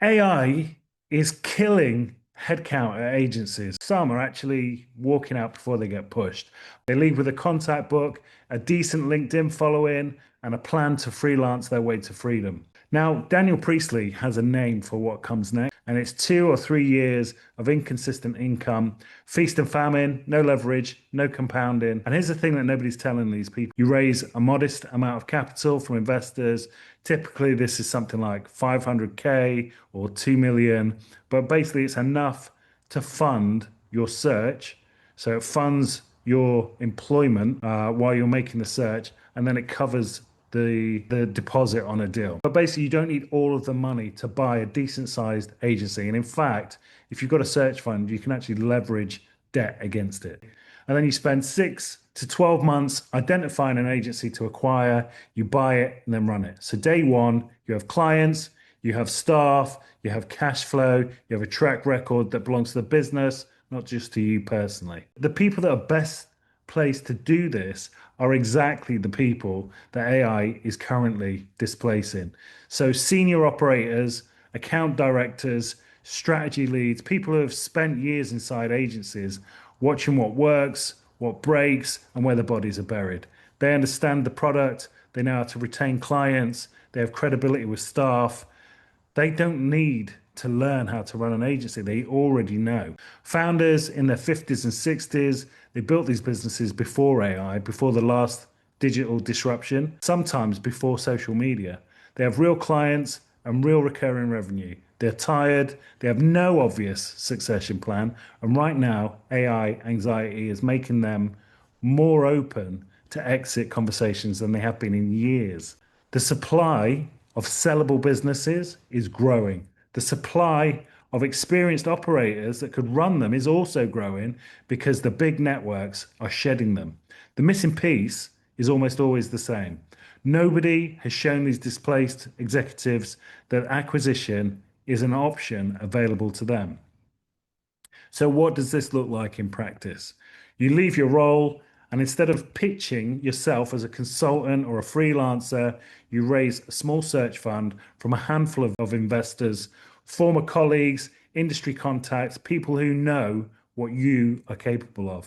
AI is killing headcount at agencies. Some are actually walking out before they get pushed. They leave with a contact book, a decent LinkedIn following, and a plan to freelance their way to freedom. Now, Daniel Priestley has a name for what comes next, and it's 2 or 3 years of inconsistent income, feast and famine, no leverage, no compounding. And here's the thing that nobody's telling these people. You raise a modest amount of capital from investors. Typically, this is something like 500K or 2 million, but basically it's enough to fund your search. So it funds your employment while you're making the search, and then it covers the deposit on a deal. But basically, you don't need all of the money to buy a decent sized agency. And in fact, if you've got a search fund, you can actually leverage debt against it. And then you spend 6 to 12 months identifying an agency to acquire, you buy it and then run it. So day one, you have clients, you have staff, you have cash flow, you have a track record that belongs to the business, not just to you personally. The people that are best placed to do this are exactly the people that AI is currently displacing. So senior operators, account directors, strategy leads, people who have spent years inside agencies watching what works, what breaks, and where the bodies are buried. They understand the product, they know how to retain clients, they have credibility with staff. They don't need to learn how to run an agency. They already know. Founders in their 50s and 60s, they built these businesses before AI, before the last digital disruption, sometimes before social media. They have real clients and real recurring revenue. They're tired, they have no obvious succession plan, and right now, AI anxiety is making them more open to exit conversations than they have been in years. The supply of sellable businesses is growing. The supply of experienced operators that could run them is also growing because the big networks are shedding them. The missing piece is almost always the same. Nobody has shown these displaced executives that acquisition is an option available to them. So, what does this look like in practice? You leave your role, and instead of pitching yourself as a consultant or a freelancer, you raise a small search fund from a handful of investors, former colleagues, industry contacts, people who know what you are capable of.